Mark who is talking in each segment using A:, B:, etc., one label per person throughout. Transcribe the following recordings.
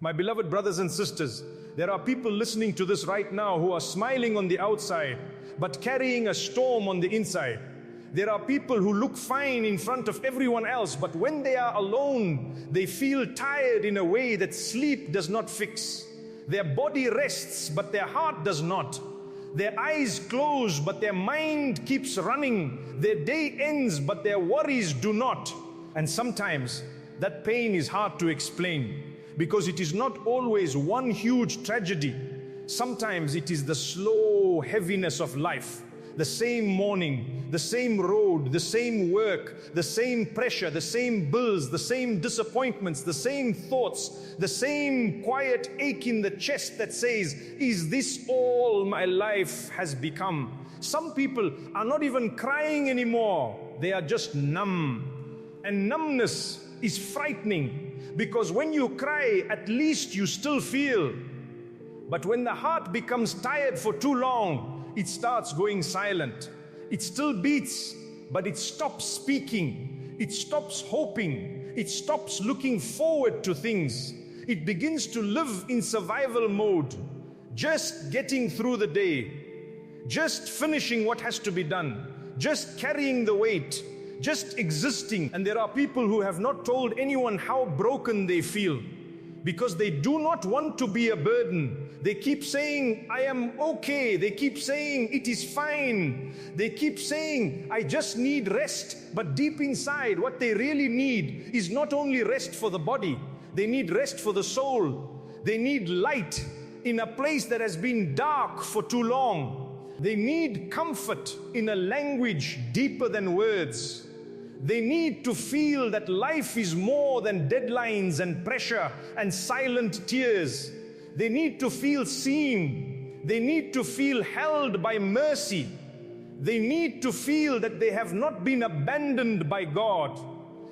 A: My beloved brothers and sisters, there are people listening to this right now who are smiling on the outside, but carrying a storm on the inside. There are people who look fine in front of everyone else, but when they are alone, they feel tired in a way that sleep does not fix. Their body rests, but their heart does not. Their eyes close, but their mind keeps running. Their day ends, but their worries do not. And sometimes that pain is hard to explain, because it is not always one huge tragedy. Sometimes it is the slow heaviness of life. The same morning, the same road, the same work, the same pressure, the same bills, the same disappointments, the same thoughts, the same quiet ache in the chest that says, is this all my life has become? Some people are not even crying anymore. They are just numb. And numbness is frightening, because when you cry, at least you still feel. But when the heart becomes tired for too long, it starts going silent. It still beats, but it stops speaking. It stops hoping. It stops looking forward to things. It begins to live in survival mode, just getting through the day, just finishing what has to be done, just carrying the weight, just existing. And there are people who have not told anyone how broken they feel, because they do not want to be a burden. They keep saying, I am okay. They keep saying, it is fine. They keep saying, I just need rest. But deep inside, what they really need is not only rest for the body, they need rest for the soul. They need light in a place that has been dark for too long. They need comfort in a language deeper than words. They need to feel that life is more than deadlines and pressure and silent tears. They need to feel seen. They need to feel held by mercy. They need to feel that they have not been abandoned by God.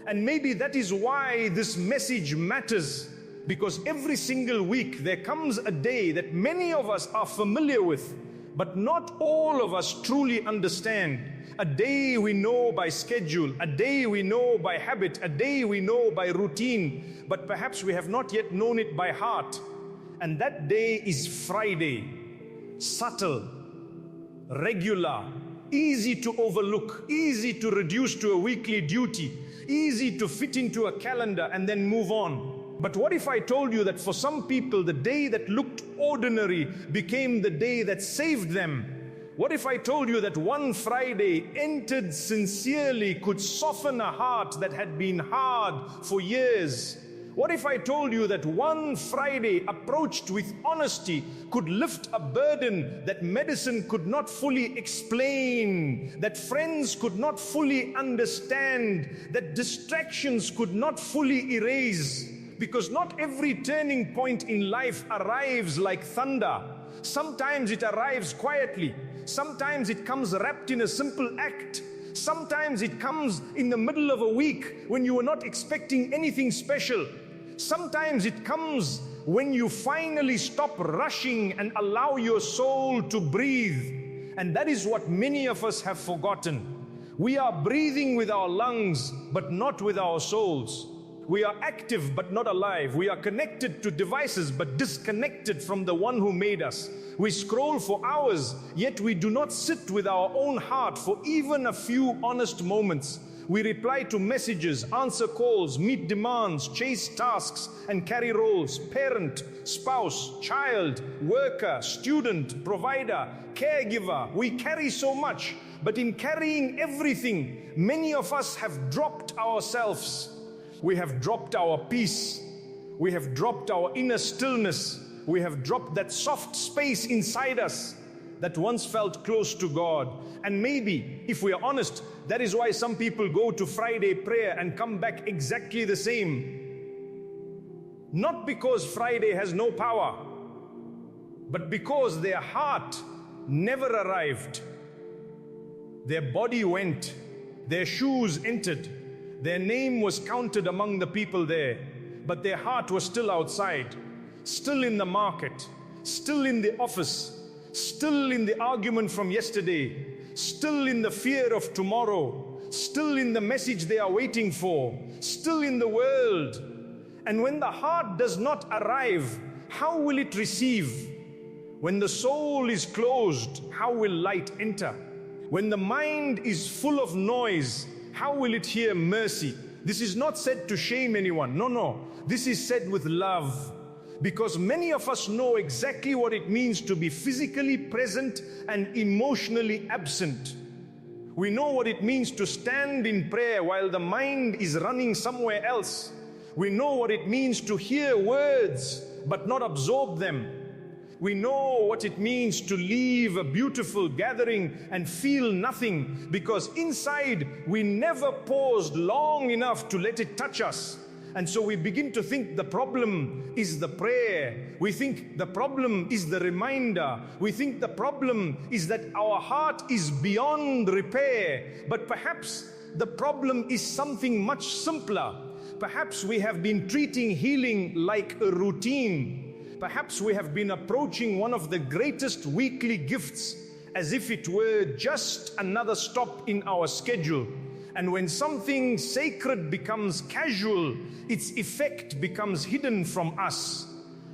A: And maybe that is why this message matters, because every single week there comes a day that many of us are familiar with, but not all of us truly understand. A day we know by schedule, a day we know by habit, a day we know by routine, but perhaps we have not yet known it by heart. And that day is Friday. Subtle, regular, easy to overlook, easy to reduce to a weekly duty, easy to fit into a calendar and then move on. But what if I told you that for some people, the day that looked ordinary became the day that saved them? What if I told you that one Friday, entered sincerely, could soften a heart that had been hard for years? What if I told you that one Friday, approached with honesty, could lift a burden that medicine could not fully explain, that friends could not fully understand, that distractions could not fully erase? Because not every turning point in life arrives like thunder. Sometimes it arrives quietly. Sometimes it comes wrapped in a simple act. Sometimes it comes in the middle of a week when you were not expecting anything special. Sometimes it comes when you finally stop rushing and allow your soul to breathe. And that is what many of us have forgotten. We are breathing with our lungs, but not with our souls. We are active but not alive. We are connected to devices but disconnected from the one who made us. We scroll for hours, yet we do not sit with our own heart for even a few honest moments. We reply to messages, answer calls, meet demands, chase tasks, and carry roles: parent, spouse, child, worker, student, provider, caregiver. We carry so much, but in carrying everything, many of us have dropped ourselves. We have dropped our peace. We have dropped our inner stillness. We have dropped that soft space inside us that once felt close to God. And maybe, if we are honest, that is why some people go to Friday prayer and come back exactly the same. Not because Friday has no power, but because their heart never arrived. Their body went, their shoes entered, their name was counted among the people there, but their heart was still outside, still in the market, still in the office, still in the argument from yesterday, still in the fear of tomorrow, still in the message they are waiting for, still in the world. And when the heart does not arrive, how will it receive? When the soul is closed, how will light enter? When the mind is full of noise, how will it hear mercy? This is not said to shame anyone. No, no. This is said with love. Because many of us know exactly what it means to be physically present and emotionally absent. We know what it means to stand in prayer while the mind is running somewhere else. We know what it means to hear words but not absorb them. We know what it means to leave a beautiful gathering and feel nothing, because inside we never paused long enough to let it touch us. And so we begin to think the problem is the prayer. We think the problem is the reminder. We think the problem is that our heart is beyond repair. But perhaps the problem is something much simpler. Perhaps we have been treating healing like a routine. Perhaps we have been approaching one of the greatest weekly gifts as if it were just another stop in our schedule. And when something sacred becomes casual, its effect becomes hidden from us.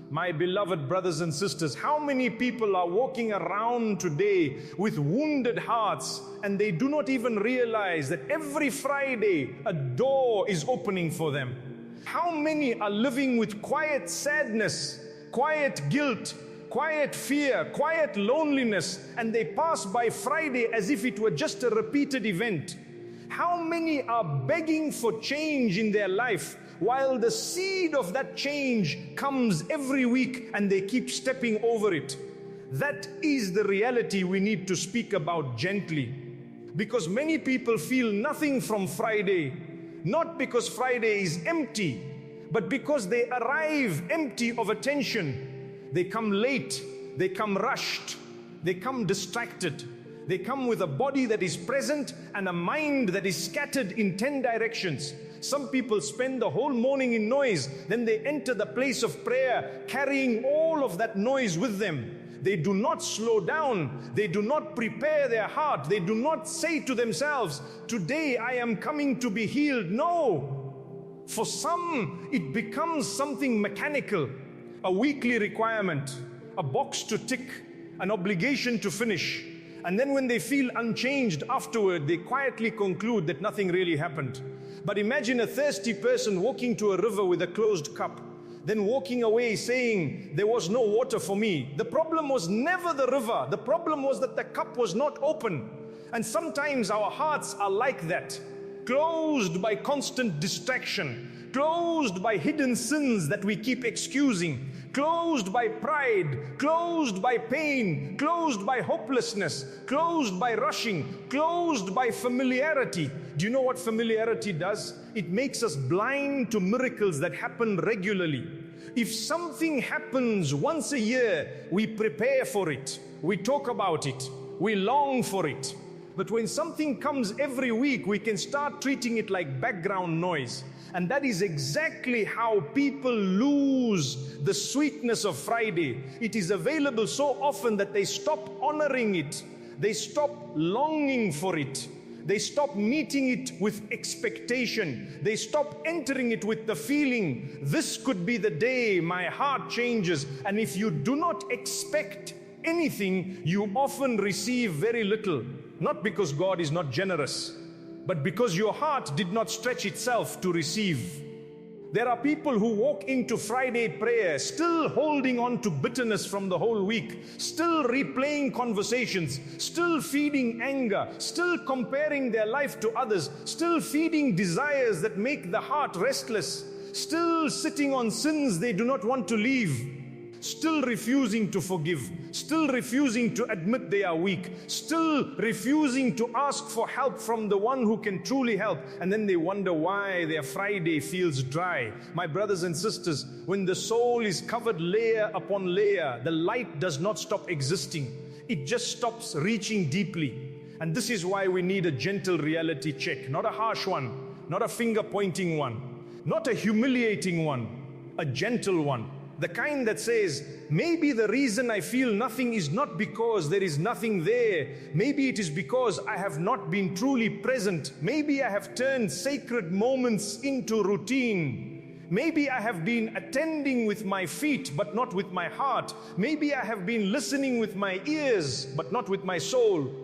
A: My beloved brothers and sisters, how many people are walking around today with wounded hearts, and they do not even realize that every Friday a door is opening for them? How many are living with quiet sadness, quiet guilt, quiet fear, quiet loneliness, and they pass by Friday as if it were just a repeated event? How many are begging for change in their life, while the seed of that change comes every week and they keep stepping over it? That is the reality we need to speak about gently. Because many people feel nothing from Friday, not because Friday is empty, but because they arrive empty of attention. They come late, they come rushed, they come distracted. They come with a body that is present and a mind that is scattered in 10 directions. Some people spend the whole morning in noise, then they enter the place of prayer carrying all of that noise with them. They do not slow down. They do not prepare their heart. They do not say to themselves, today I am coming to be healed. No. For some, it becomes something mechanical, a weekly requirement, a box to tick, an obligation to finish. And then when they feel unchanged afterward, they quietly conclude that nothing really happened. But imagine a thirsty person walking to a river with a closed cup, then walking away saying, there was no water for me. The problem was never the river. The problem was that the cup was not open. And sometimes our hearts are like that, closed by constant distraction, closed by hidden sins that we keep excusing, closed by pride, closed by pain, closed by hopelessness, closed by rushing, closed by familiarity. Do you know what familiarity does? It makes us blind to miracles that happen regularly. If something happens once a year, we prepare for it, we talk about it, we long for it. But when something comes every week, we can start treating it like background noise. And that is exactly how people lose the sweetness of Friday. It is available so often that they stop honoring it. They stop longing for it. They stop meeting it with expectation. They stop entering it with the feeling, this could be the day my heart changes. And if you do not expect anything, you often receive very little. Not because God is not generous, but because your heart did not stretch itself to receive. There are people who walk into Friday prayer still holding on to bitterness from the whole week, still replaying conversations, still feeding anger, still comparing their life to others, still feeding desires that make the heart restless, still sitting on sins they do not want to leave, still refusing to forgive, still refusing to admit they are weak, still refusing to ask for help from the one who can truly help. And then they wonder why their Friday feels dry. My brothers and sisters, when the soul is covered layer upon layer, the light does not stop existing. It just stops reaching deeply. And this is why we need a gentle reality check, not a harsh one, not a finger pointing one, not a humiliating one, a gentle one. The kind that says, maybe the reason I feel nothing is not because there is nothing there. Maybe it is because I have not been truly present. Maybe I have turned sacred moments into routine. Maybe I have been attending with my feet, but not with my heart. Maybe I have been listening with my ears, but not with my soul.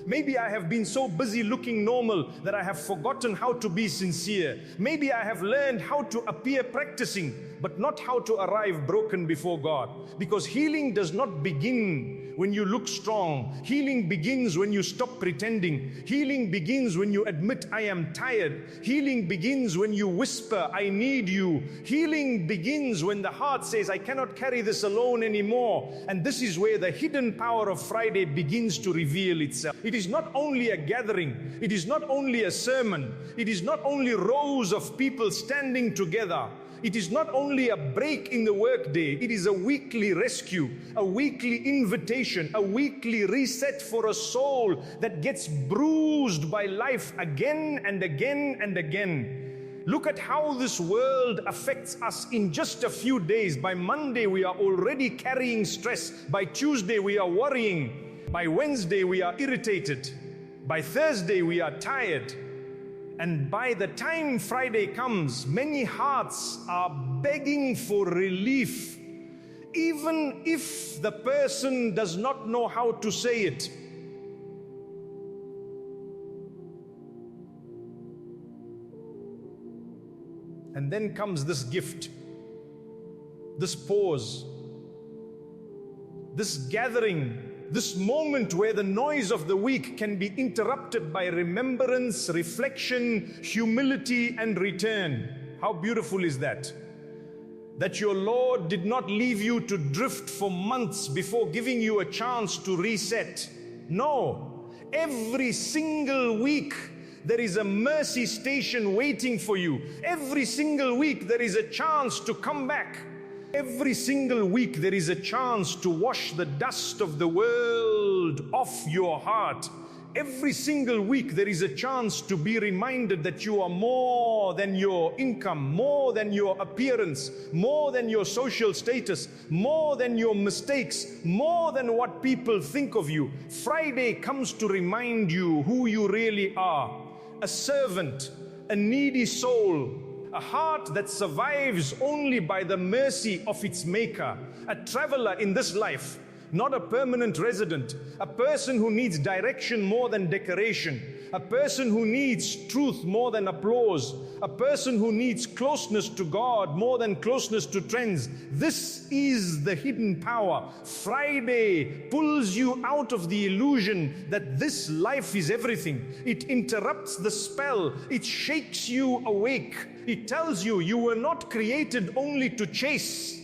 A: Maybe I have been so busy looking normal that I have forgotten how to be sincere. Maybe I have learned how to appear practicing, but not how to arrive broken before God. Because healing does not begin when you look strong. Healing begins when you stop pretending. Healing begins when you admit, I am tired. Healing begins when you whisper, I need you. Healing begins when the heart says, I cannot carry this alone anymore. And this is where the hidden power of Friday begins to reveal itself. It is not only a gathering. It is not only a sermon. It is not only rows of people standing together. It is not only a break in the workday, it is a weekly rescue, a weekly invitation, a weekly reset for a soul that gets bruised by life again and again and again. Look at how this world affects us in just a few days. By Monday, we are already carrying stress. By Tuesday, we are worrying. By Wednesday, we are irritated. By Thursday, we are tired. And by the time Friday comes, many hearts are begging for relief, even if the person does not know how to say it. And then comes this gift, this pause, this gathering, this moment where the noise of the week can be interrupted by remembrance, reflection, humility, and return. How beautiful is that? That your Lord did not leave you to drift for months before giving you a chance to reset. No, every single week there is a mercy station waiting for you. Every single week there is a chance to come back. Every single week there is a chance to wash the dust of the world off your heart. Every single week there is a chance to be reminded that you are more than your income, more than your appearance, more than your social status, more than your mistakes, more than what people think of you. Friday comes to remind you who you really are. A servant, a needy soul, a heart that survives only by the mercy of its maker, a traveler in this life, not a permanent resident, a person who needs direction more than decoration, a person who needs truth more than applause, a person who needs closeness to God more than closeness to trends. This is the hidden power. Friday pulls you out of the illusion that this life is everything. It interrupts the spell. It shakes you awake. It tells you you were not created only to chase.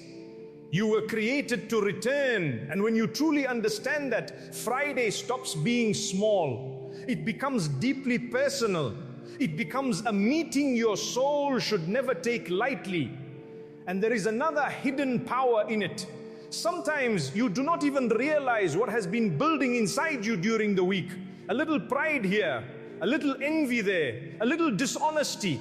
A: You were created to return. And when you truly understand that, Friday stops being small. It becomes deeply personal. It becomes a meeting your soul should never take lightly. And there is another hidden power in it. Sometimes you do not even realize what has been building inside you during the week. A little pride here, a little envy there, a little dishonesty,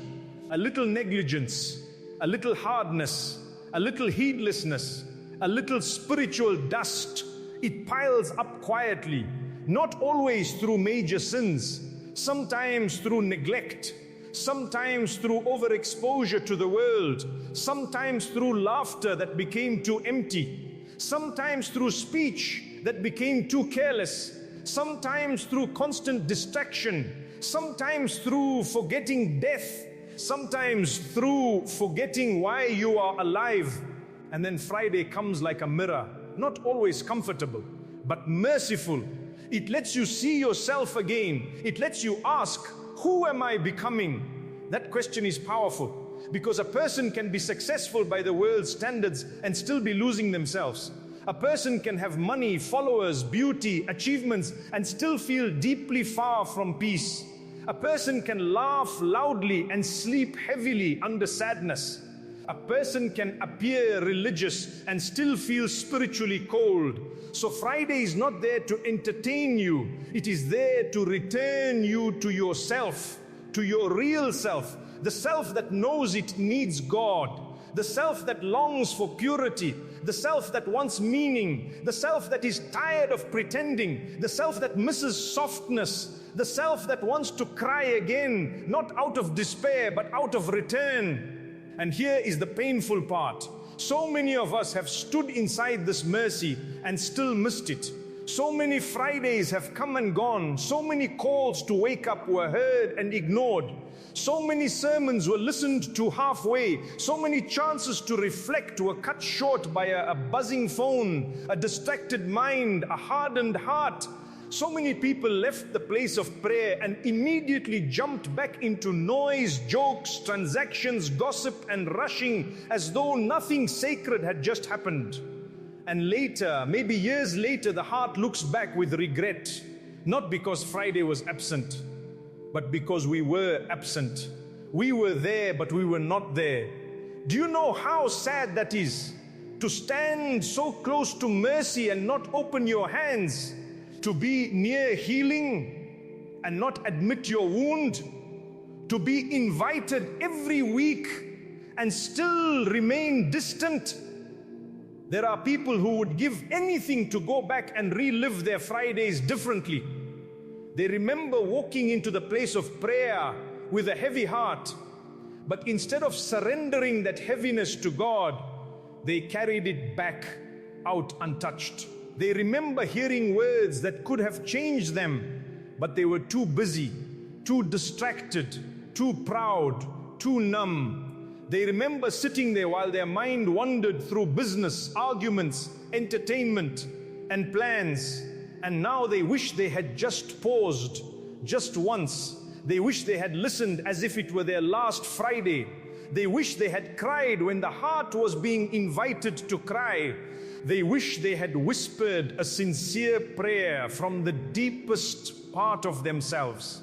A: a little negligence, a little hardness, a little heedlessness, a little spiritual dust. It piles up quietly, not always through major sins, sometimes through neglect, sometimes through overexposure to the world, sometimes through laughter that became too empty, sometimes through speech that became too careless, sometimes through constant distraction, sometimes through forgetting death, sometimes through forgetting why you are alive. And then Friday comes like a mirror, not always comfortable, but merciful. It lets you see yourself again. It lets you ask, who am I becoming? That question is powerful, because a person can be successful by the world's standards and still be losing themselves. A person can have money, followers, beauty, achievements, and still feel deeply far from peace. A person can laugh loudly and sleep heavily under sadness. A person can appear religious and still feel spiritually cold. So Friday is not there to entertain you. It is there to return you to yourself, to your real self, the self that knows it needs God, the self that longs for purity, the self that wants meaning, the self that is tired of pretending, the self that misses softness, the self that wants to cry again, not out of despair, but out of return. And here is the painful part. So many of us have stood inside this mercy and still missed it. So many Fridays have come and gone. So many calls to wake up were heard and ignored. So many sermons were listened to halfway. So many chances to reflect were cut short by a buzzing phone, a distracted mind, a hardened heart. So many people left the place of prayer and immediately jumped back into noise, jokes, transactions, gossip, and rushing as though nothing sacred had just happened. And later, maybe years later, the heart looks back with regret, not because Friday was absent, but because we were absent. We were there, but we were not there. Do you know how sad that is? To stand so close to mercy and not open your hands, to be near healing and not admit your wound, to be invited every week and still remain distant. There are people who would give anything to go back and relive their Fridays differently. They remember walking into the place of prayer with a heavy heart, but instead of surrendering that heaviness to God, they carried it back out untouched. They remember hearing words that could have changed them, but they were too busy, too distracted, too proud, too numb. They remember sitting there while their mind wandered through business, arguments, entertainment, and plans. And now they wish they had just paused, just once. They wish they had listened as if it were their last Friday. They wish they had cried when the heart was being invited to cry. They wish they had whispered a sincere prayer from the deepest part of themselves.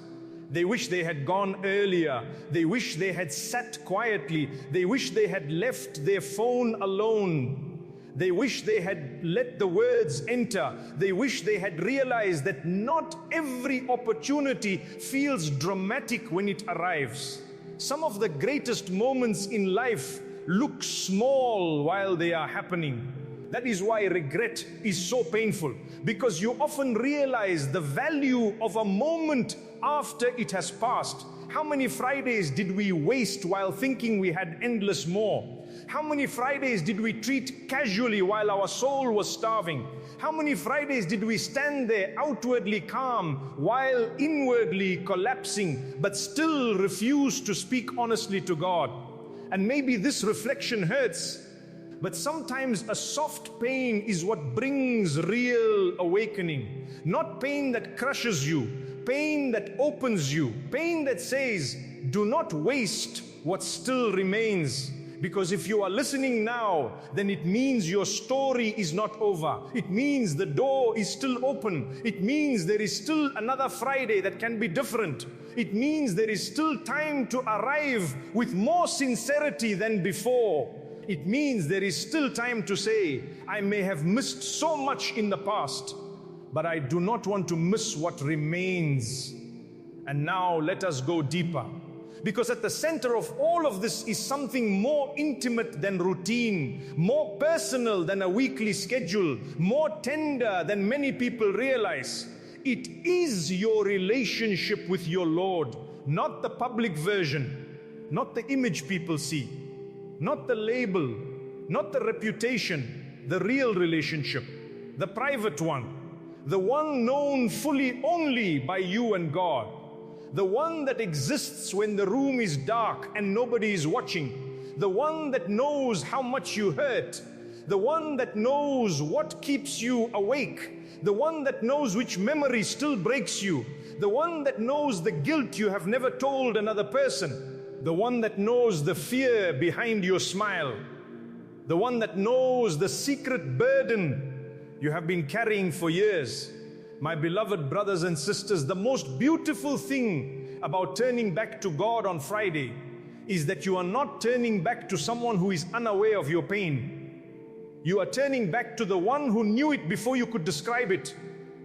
A: They wish they had gone earlier. They wish they had sat quietly. They wish they had left their phone alone. They wish they had let the words enter. They wish they had realized that not every opportunity feels dramatic when it arrives. Some of the greatest moments in life look small while they are happening. That is why regret is so painful, because you often realize the value of a moment after it has passed. How many Fridays did we waste while thinking we had endless more? How many Fridays did we treat casually while our soul was starving? How many Fridays did we stand there outwardly calm while inwardly collapsing, but still refuse to speak honestly to God? And maybe this reflection hurts, but sometimes a soft pain is what brings real awakening. Not pain that crushes you, pain that opens you, pain that says, do not waste what still remains. Because if you are listening now, then it means your story is not over. It means the door is still open. It means there is still another Friday that can be different. It means there is still time to arrive with more sincerity than before. It means there is still time to say, I may have missed so much in the past, but I do not want to miss what remains. And now let us go deeper. Because at the center of all of this is something more intimate than routine, more personal than a weekly schedule, more tender than many people realize. It is your relationship with your Lord, not the public version, not the image people see, not the label, not the reputation, the real relationship, the private one, the one known fully only by you and God. The one that exists when the room is dark and nobody is watching. The one that knows how much you hurt. The one that knows what keeps you awake. The one that knows which memory still breaks you. The one that knows the guilt you have never told another person. The one that knows the fear behind your smile. The one that knows the secret burden you have been carrying for years. My beloved brothers and sisters, the most beautiful thing about turning back to God on Friday is that you are not turning back to someone who is unaware of your pain. You are turning back to the one who knew it before you could describe it.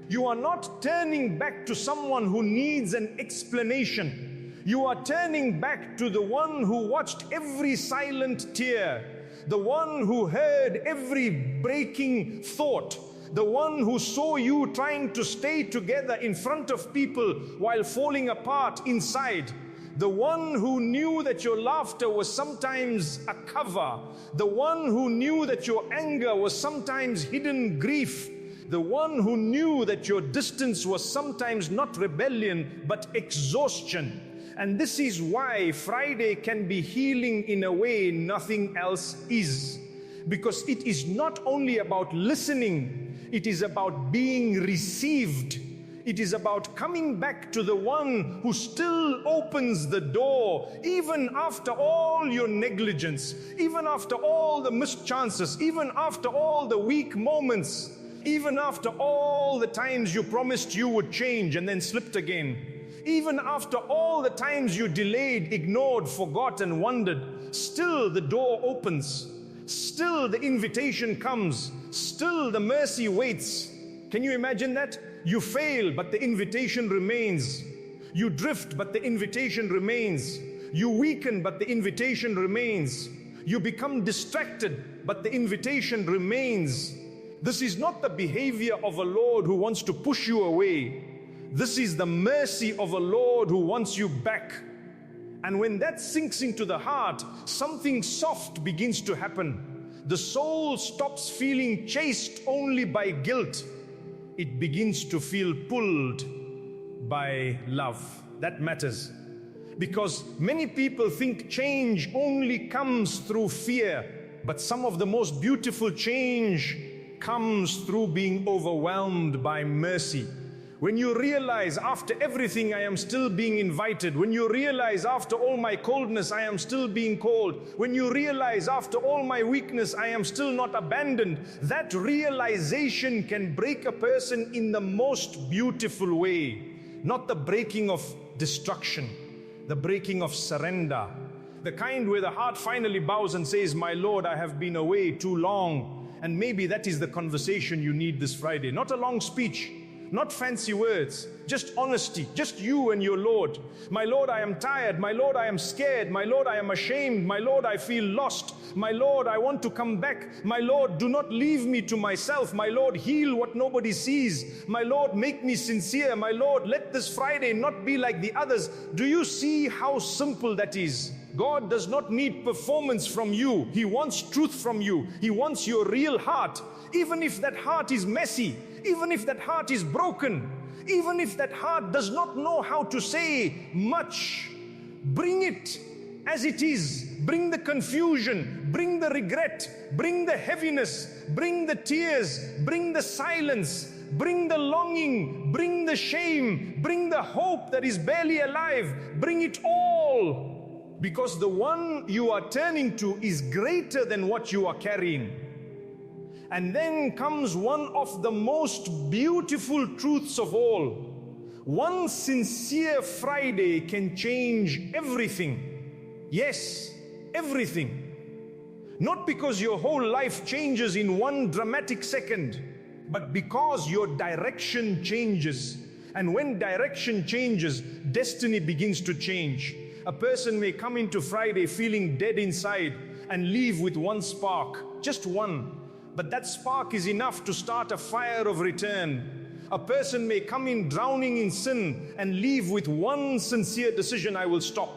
A: You are not turning back to someone who needs an explanation. You are turning back to the one who watched every silent tear, the one who heard every breaking thought, the one who saw you trying to stay together in front of people while falling apart inside, The one who knew that your laughter was sometimes a cover. The one who knew that your anger was sometimes hidden grief. The one who knew that your distance was sometimes not rebellion but exhaustion. And this is why Friday can be healing in a way nothing else is. Because it is not only about listening, it is about being received. It is about coming back to the one who still opens the door, even after all your negligence, even after all the missed chances, even after all the weak moments, even after all the times you promised you would change and then slipped again. Even after all the times you delayed, ignored, forgot and wondered, still the door opens. Still the invitation comes. Still the mercy waits. Can you imagine that? You fail, but the invitation remains. You drift, but the invitation remains. You weaken, but the invitation remains. You become distracted, but the invitation remains. This is not the behavior of a Lord who wants to push you away. This is the mercy of a Lord who wants you back. And when that sinks into the heart, something soft begins to happen. The soul stops feeling chased only by guilt. It begins to feel pulled by love. That matters. Because many people think change only comes through fear. But some of the most beautiful change comes through being overwhelmed by mercy. When you realize after everything I am still being invited, when you realize after all my coldness I am still being called, when you realize after all my weakness I am still not abandoned, that realization can break a person in the most beautiful way. Not the breaking of destruction, the breaking of surrender. The kind where the heart finally bows and says, my Lord, I have been away too long. And maybe that is the conversation you need this Friday. Not a long speech. Not fancy words, just honesty, just you and your Lord. My Lord, I am tired. My Lord, I am scared. My Lord, I am ashamed. My Lord, I feel lost. My Lord, I want to come back. My Lord, do not leave me to myself. My Lord, heal what nobody sees. My Lord, make me sincere. My Lord, let this Friday not be like the others. Do you see how simple that is? God does not need performance from you. He wants truth from you. He wants your real heart. Even if that heart is messy, even if that heart is broken, even if that heart does not know how to say much, bring it as it is. Bring the confusion, bring the regret, bring the heaviness, bring the tears, bring the silence, bring the longing, bring the shame, bring the hope that is barely alive. Bring it all, because the one you are turning to is greater than what you are carrying. And then comes one of the most beautiful truths of all. One sincere Friday can change everything. Yes, everything. Not because your whole life changes in one dramatic second, but because your direction changes. And when direction changes, destiny begins to change. A person may come into Friday feeling dead inside and leave with one spark, just one. But that spark is enough to start a fire of return. A person may come in drowning in sin and leave with one sincere decision, I will stop.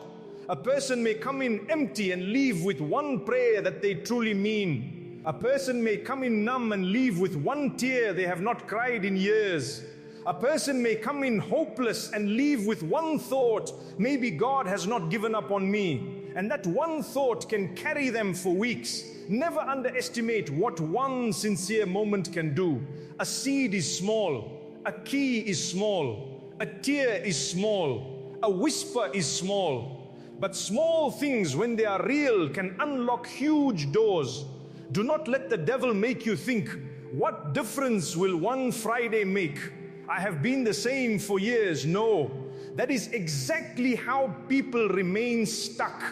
A: A person may come in empty and leave with one prayer that they truly mean. A person may come in numb and leave with one tear they have not cried in years. A person may come in hopeless and leave with one thought, maybe God has not given up on me. And that one thought can carry them for weeks. Never underestimate what one sincere moment can do. A seed is small, a key is small, a tear is small, a whisper is small. But small things, when they are real, can unlock huge doors. Do not let the devil make you think, what difference will one Friday make? I have been the same for years. No, that is exactly how people remain stuck.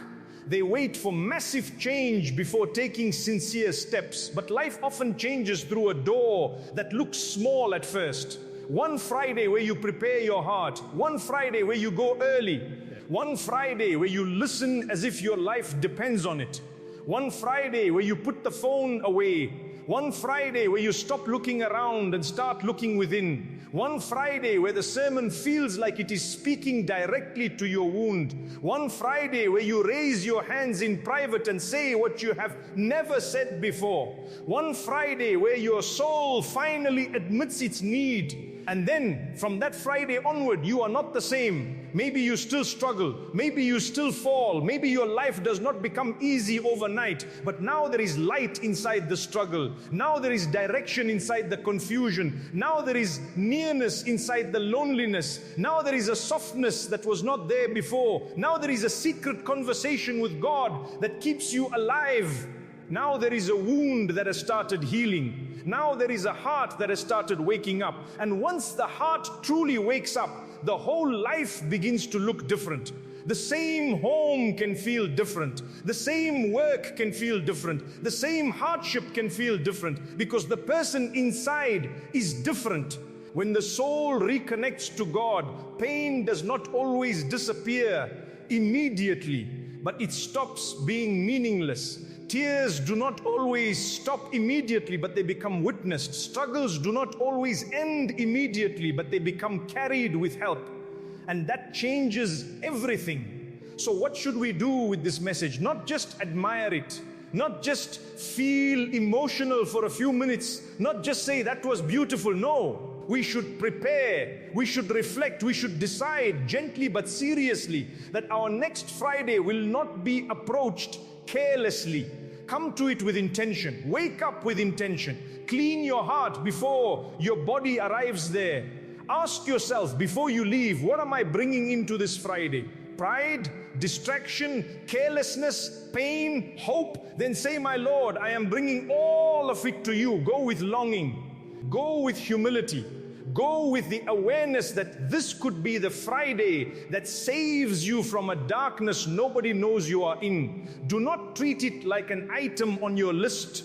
A: They wait for massive change before taking sincere steps. But life often changes through a door that looks small at first. One Friday where you prepare your heart. One Friday where you go early. One Friday where you listen as if your life depends on it. One Friday where you put the phone away. One Friday where you stop looking around and start looking within. One Friday where the sermon feels like it is speaking directly to your wound. One Friday where you raise your hands in private and say what you have never said before. One Friday where your soul finally admits its need. And then from that Friday onward, you are not the same. Maybe you still struggle. Maybe you still fall. Maybe your life does not become easy overnight. But now there is light inside the struggle. Now there is direction inside the confusion. Now there is nearness inside the loneliness. Now there is a softness that was not there before. Now there is a secret conversation with God that keeps you alive. Now there is a wound that has started healing. Now there is a heart that has started waking up. And once the heart truly wakes up, the whole life begins to look different. The same home can feel different. The same work can feel different. The same hardship can feel different, because the person inside is different. When the soul reconnects to God, pain does not always disappear immediately, but it stops being meaningless. Tears do not always stop immediately, but they become witnessed. Struggles do not always end immediately, but they become carried with help. And that changes everything. So what should we do with this message? Not just admire it, not just feel emotional for a few minutes, not just say that was beautiful. No, we should prepare, we should reflect, we should decide gently but seriously that our next Friday will not be approached carelessly. Come to it with intention. Wake up with intention. Clean your heart before your body arrives there. Ask yourself before you leave, what am I bringing into this Friday? Pride, distraction, carelessness, pain, hope? Then say, my Lord, I am bringing all of it to you. Go with longing. Go with humility. Go with the awareness that this could be the Friday that saves you from a darkness nobody knows you are in. Do not treat it like an item on your list.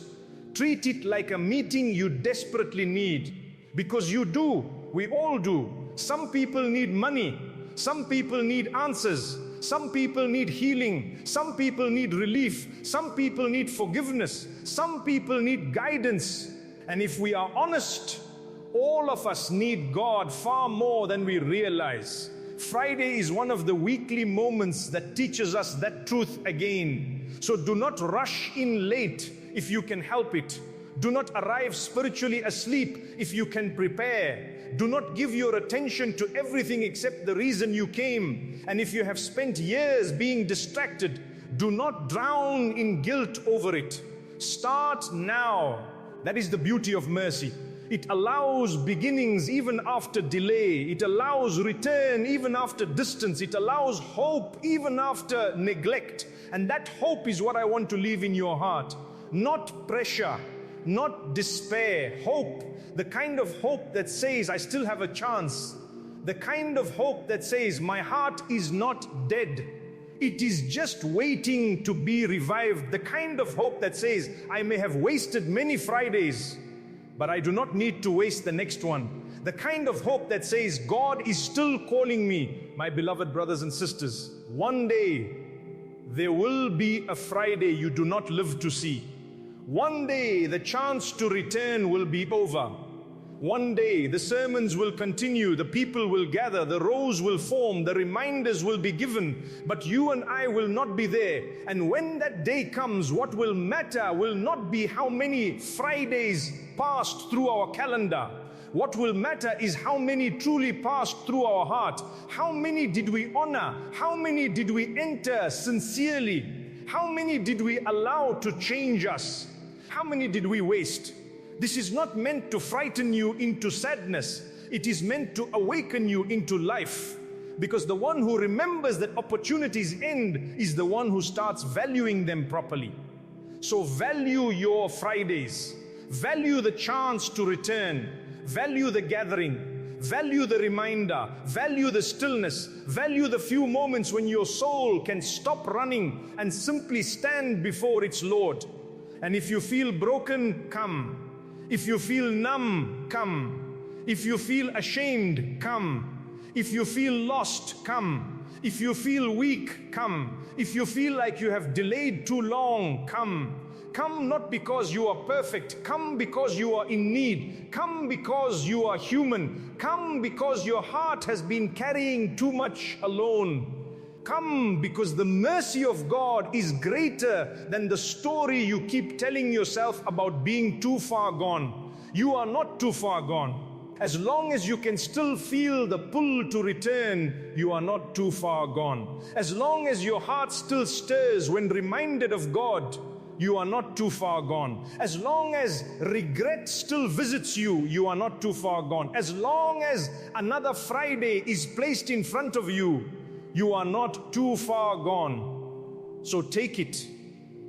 A: Treat it like a meeting you desperately need. Because you do. We all do. Some people need money. Some people need answers. Some people need healing. Some people need relief. Some people need forgiveness. Some people need guidance. And if we are honest, all of us need God far more than we realize. Friday is one of the weekly moments that teaches us that truth again. So do not rush in late if you can help it. Do not arrive spiritually asleep if you can prepare. Do not give your attention to everything except the reason you came. And if you have spent years being distracted, do not drown in guilt over it. Start now. That is the beauty of mercy. It allows beginnings even after delay. It allows return even after distance. It allows hope even after neglect. And that hope is what I want to leave in your heart. Not pressure, not despair. Hope. The kind of hope that says, I still have a chance. The kind of hope that says, my heart is not dead. It is just waiting to be revived. The kind of hope that says, I may have wasted many Fridays, but I do not need to waste the next one. The kind of hope that says, God is still calling me. My beloved brothers and sisters, one day there will be a Friday you do not live to see. One day the chance to return will be over. One day the sermons will continue, the people will gather, the rows will form, the reminders will be given, but you and I will not be there. And when that day comes, what will matter will not be how many Fridays passed through our calendar. What will matter is how many truly passed through our heart. How many did we honor? How many did we enter sincerely? How many did we allow to change us? How many did we waste? This is not meant to frighten you into sadness. It is meant to awaken you into life. Because the one who remembers that opportunities end is the one who starts valuing them properly. So value your Fridays. Value the chance to return. Value the gathering. Value the reminder. Value the stillness. Value the few moments when your soul can stop running and simply stand before its Lord. And if you feel broken, come. If you feel numb, come. If you feel ashamed, come. If you feel lost, come. If you feel weak, come. If you feel like you have delayed too long, come. Come not because you are perfect. Come because you are in need. Come because you are human. Come because your heart has been carrying too much alone. Come because the mercy of God is greater than the story you keep telling yourself about being too far gone. You are not too far gone. As long as you can still feel the pull to return, you are not too far gone. As long as your heart still stirs when reminded of God, you are not too far gone. As long as regret still visits you, you are not too far gone. As long as another Friday is placed in front of you, you are not too far gone. So take it.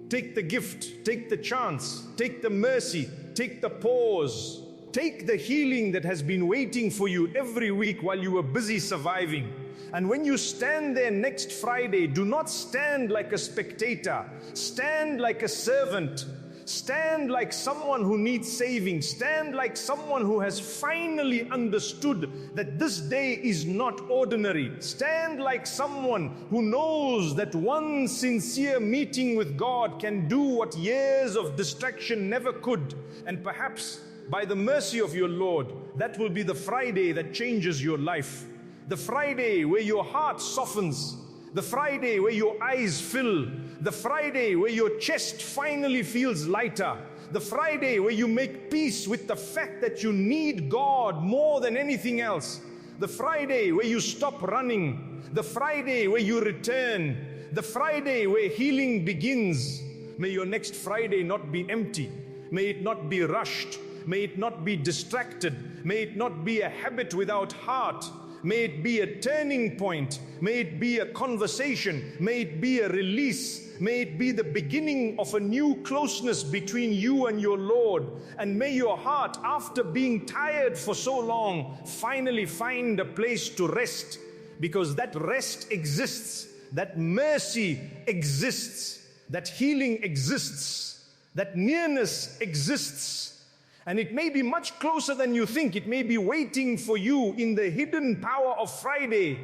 A: Take the gift. Take the chance. Take the mercy. Take the pause. Take the healing that has been waiting for you every week while you were busy surviving. And when you stand there next Friday, do not stand like a spectator. Stand like a servant. Stand like someone who needs saving. Stand like someone who has finally understood that this day is not ordinary. Stand like someone who knows that one sincere meeting with God can do what years of distraction never could. And perhaps by the mercy of your Lord, that will be the Friday that changes your life. The Friday where your heart softens. The Friday where your eyes fill. The Friday where your chest finally feels lighter. The Friday where you make peace with the fact that you need God more than anything else. The Friday where you stop running. The Friday where you return. The Friday where healing begins. May your next Friday not be empty. May it not be rushed. May it not be distracted. May it not be a habit without heart. May it be a turning point. May it be a conversation. May it be a release. May it be the beginning of a new closeness between you and your Lord. And may your heart, after being tired for so long, finally find a place to rest. Because that rest exists. That mercy exists. That healing exists. That nearness exists. And it may be much closer than you think. It may be waiting for you in the hidden power of Friday.